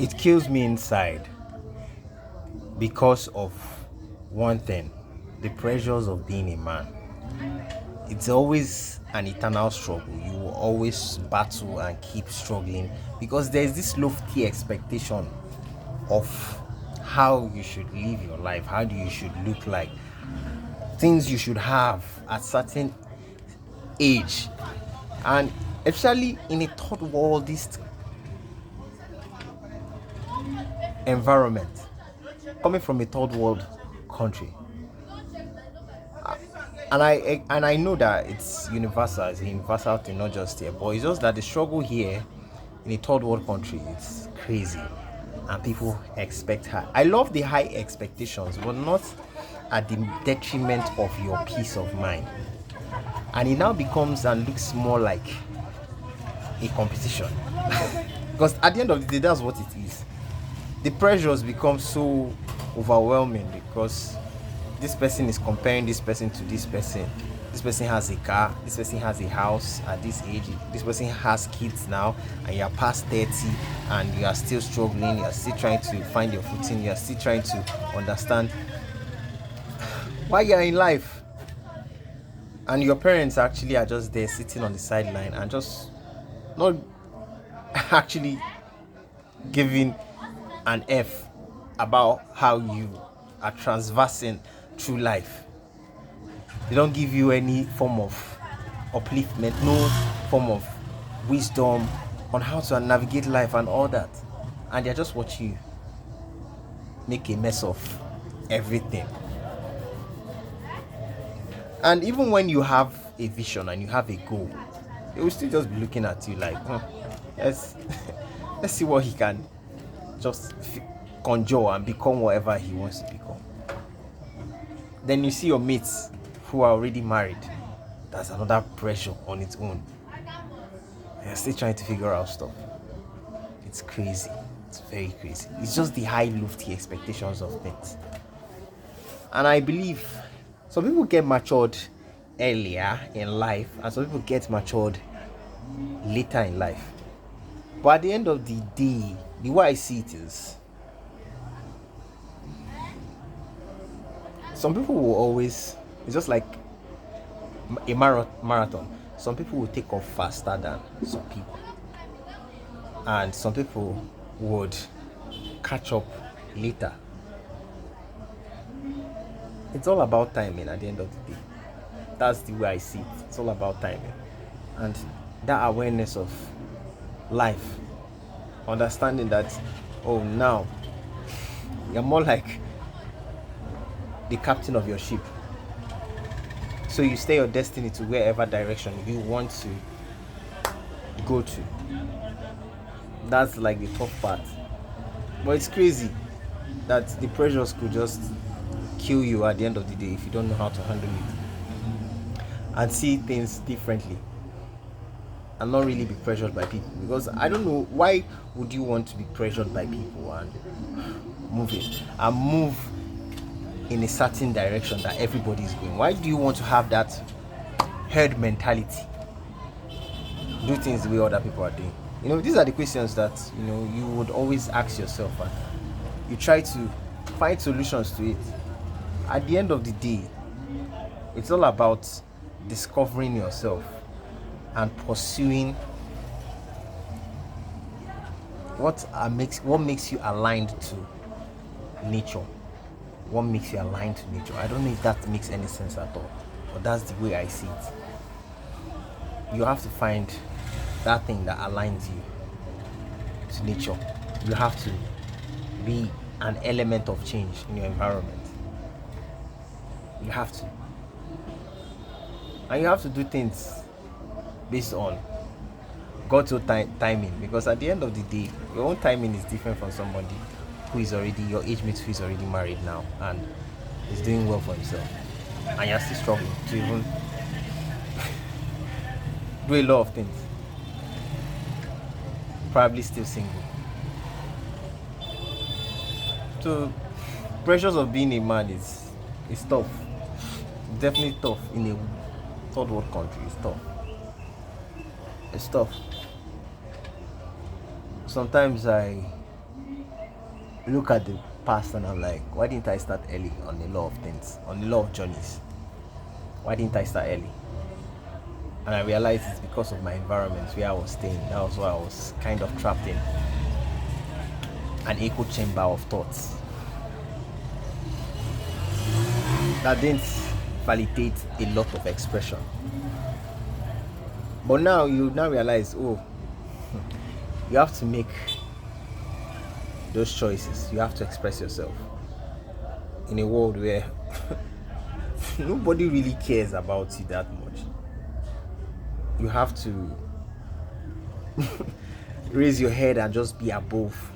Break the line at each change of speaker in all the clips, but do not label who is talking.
It kills me inside because of one thing: the pressures of being a man. It's always an eternal struggle. You will always battle and keep struggling because there's this lofty expectation of how you should live your life, how do you should look like, things you should have at certain age, and especially in a third world this environment, coming from a third world country. And I know that it's universal, it's a universal thing, not just here, but it's just that the struggle here in a third world country is crazy, and people expect her. I love the high expectations, but not at the detriment of your peace of mind. And it now becomes and looks more like a competition. Because at the end of the day, that's what it is. The pressures become so overwhelming because this person is comparing this person to this person. This person has a car, this person has a house at this age, this person has kids now, and you're past 30 and you are still struggling, you are still trying to find your footing, you are still trying to understand why you're in life. And your parents actually are just there sitting on the sideline and just not actually giving an F about how you are transversing through life. They don't give you any form of upliftment, no form of wisdom on how to navigate life and all that. And they're just watching you make a mess of everything. And even when you have a vision and you have a goal, they will still just be looking at you like, let's let's see what he can just conjure and become whatever he wants to become. Then you see your mates who are already married. That's another pressure on its own. They're still trying to figure out stuff. It's crazy. It's very crazy. It's just the high lofty expectations of things. And I believe some people get matured earlier in life and some people get matured later in life. But at the end of the day, the way I see it is, some people will always, it's just like a marathon. Some people will take off faster than some people, and some people would catch up later. It's all about timing at the end of the day. That's the way I see it. It's all about timing. And that awareness of life, understanding that, oh, now you're more like the captain of your ship. So you stay your destiny to wherever direction you want to go to. That's like the tough part. But it's crazy that the pressures could just kill you at the end of the day if you don't know how to handle it and see things differently and not really be pressured by people. Because I don't know, why would you want to be pressured by people and move in a certain direction that everybody is going? Why do you want to have that herd mentality? Do things the way other people are doing. These are the questions that you would always ask yourself, and you try to find solutions to it. At the end of the day, it's all about discovering yourself and pursuing what makes you aligned to nature. What makes you aligned to nature? I don't know if that makes any sense at all, but that's the way I see it. You have to find that thing that aligns you to nature. You have to be an element of change in your environment. You have to. And you have to do things based on God's own timing, because at the end of the day, your own timing is different from somebody who is already your age mate, who is already married now and is doing well for himself, and you're still struggling to even do a lot of things. Probably still single. So pressures of being a man is tough. Definitely tough in a third world country. It's tough. It's tough. Sometimes I look at the past and I'm like, why didn't I start early on a lot of things, on a lot of journeys? Why didn't I start early? And I realized it's because of my environment where I was staying. That was why I was kind of trapped in an echo chamber of thoughts that didn't validate a lot of expression. But now you now realize, oh, you have to make those choices. You have to express yourself in a world where nobody really cares about you that much. You have to raise your head and just be above.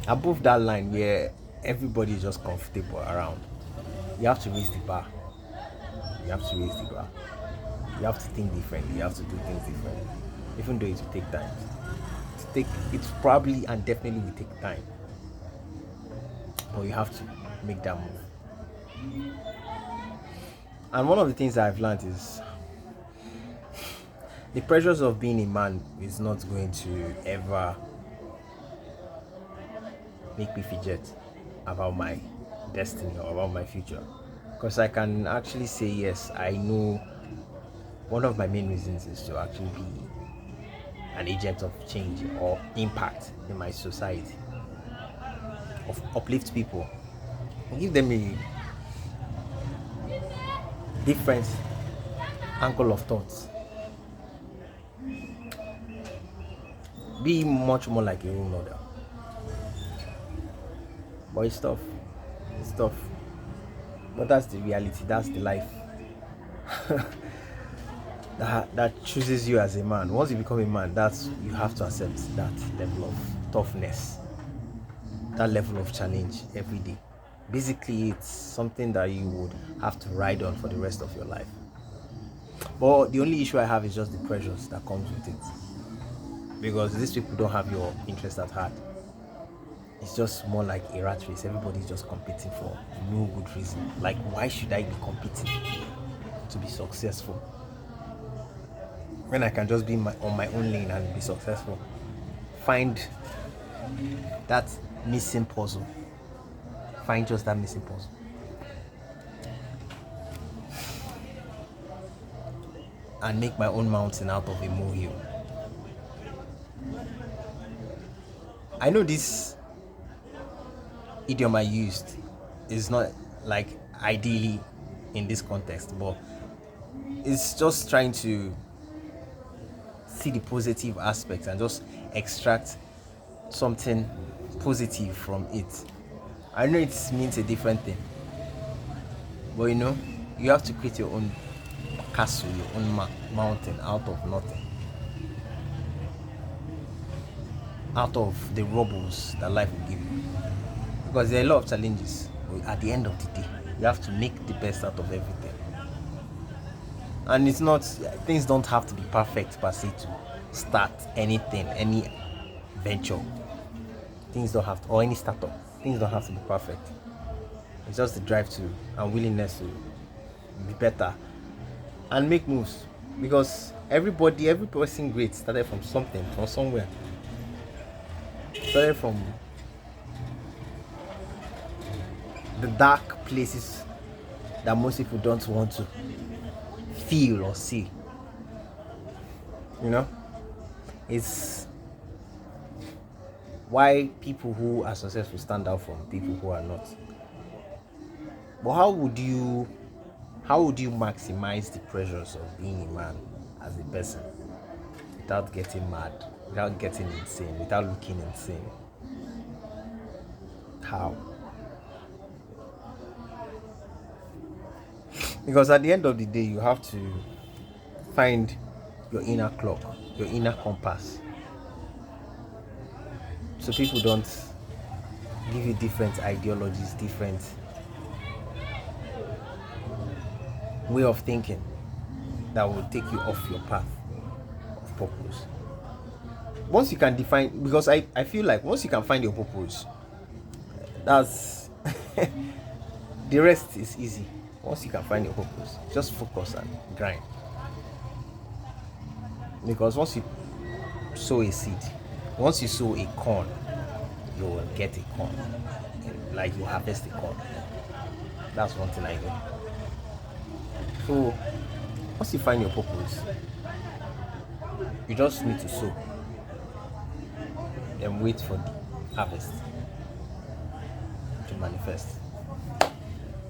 Above that line where everybody is just comfortable around. You have to raise the bar. You have to raise the bar. You have to think differently. You have to do things differently. Even though it will take time. It's probably and definitely will take time. But you have to make that move. And one of the things I've learned is the pressures of being a man is not going to ever make me fidget about my destiny or about my future. Because I can actually say, yes, I know one of my main reasons is to actually be an agent of change or impact in my society, of uplift people, give them a different angle of thoughts, be much more like a role model. But it's tough. It's tough. But that's the reality. That's the life that chooses you as a man. Once you become a man, that's you have to accept that level of toughness, that level of challenge every day. Basically, it's something that you would have to ride on for the rest of your life. But the only issue I have is just the pressures that comes with it, because these people don't have your interest at heart. It's just more like a rat race. Everybody's just competing for no good reason. Like, why should I be competing to be successful when I can just be on my own lane and be successful? Find that missing puzzle. Find just that missing puzzle. And make my own mountain out of a molehill. I know this idiom I used is not like ideally in this context, but it's just trying to see the positive aspects and just extract something positive from it. I know it means a different thing, but you have to create your own castle, your own mountain out of nothing, out of the rubbles that life will give you. Because there are a lot of challenges, but at the end of the day, you have to make the best out of everything. And it's not, things don't have to be perfect per se to start anything, any venture. Things don't have to, or any startup, things don't have to be perfect. It's just the drive to and willingness to be better and make moves. Because every person great started from something, from somewhere. Started from the dark places that most people don't want to feel or see. It's why people who are successful stand out from people who are not. But how would you maximize the pressures of being a man as a person without getting mad, without getting insane, without looking insane? How? Because at the end of the day, you have to find your inner clock, your inner compass. So people don't give you different ideologies, different way of thinking that will take you off your path of purpose. Once you can define, because I feel like once you can find your purpose, that's the rest is easy. Once you can find your purpose, just focus and grind. Because once you sow a seed. Once you sow a corn, you will get a corn. Like you harvest a corn. That's one thing I know. So once you find your purpose, you just need to sow. Then wait for the harvest to manifest.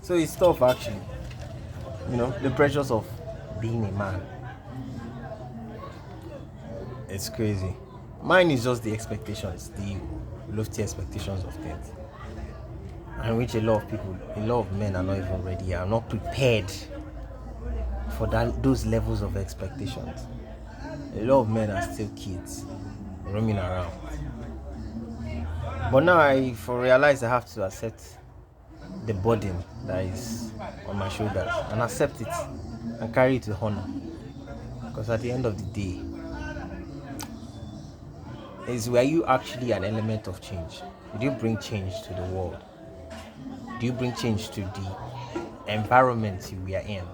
So it's tough actually. The pressures of being a man. It's crazy. Mine is just the expectations, the lofty expectations of things. And which a lot of men are not even ready, are not prepared for those levels of expectations. A lot of men are still kids roaming around. But now I realize I have to accept the burden that is on my shoulders and accept it and carry it with honor. Because at the end of the day, were you actually an element of change? Did you bring change to the world? Do you bring change to the environment you were in?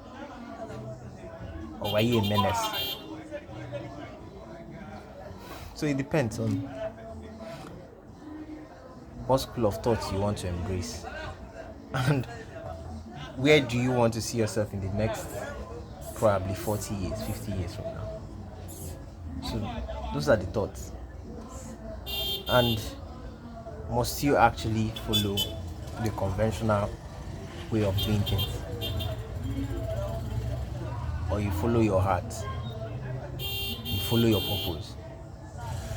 Or were you a menace? So it depends on what school of thought you want to embrace. And where do you want to see yourself in the next probably 40 years, 50 years from now? So those are the thoughts. And must you actually follow the conventional way of doing things? Or you follow your heart? You follow your purpose?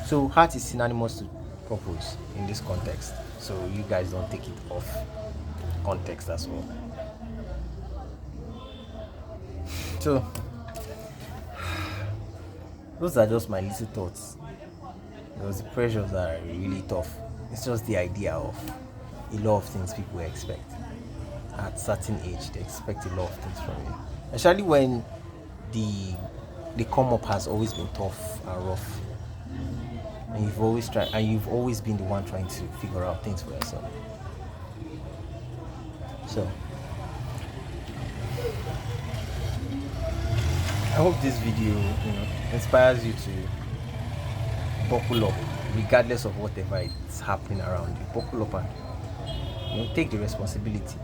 So heart is synonymous to purpose in this context. So you guys don't take it off context as well. So those are just my little thoughts. Because the pressures are really tough. It's just the idea of a lot of things people expect. At a certain age, they expect a lot of things from you. Especially when the come up has always been tough and rough. And you've always been the one trying to figure out things for yourself. So I hope this video inspires you to buckle up regardless of whatever is happening around you. Buckle up and take the responsibility.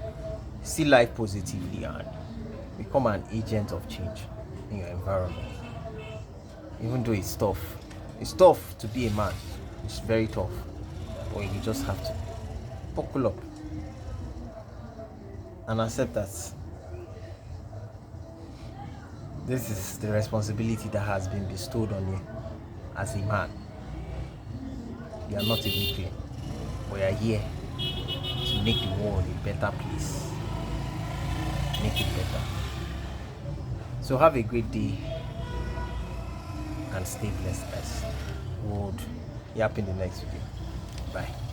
See life positively and become an agent of change in your environment. Even though it's tough. It's tough to be a man. It's very tough. But you just have to buckle up and accept that this is the responsibility that has been bestowed on you as a man. You are not a weakling. We are here to make the world a better place. Make it better. So have a great day and stay blessed, guys. We'll yap in the next video. Bye.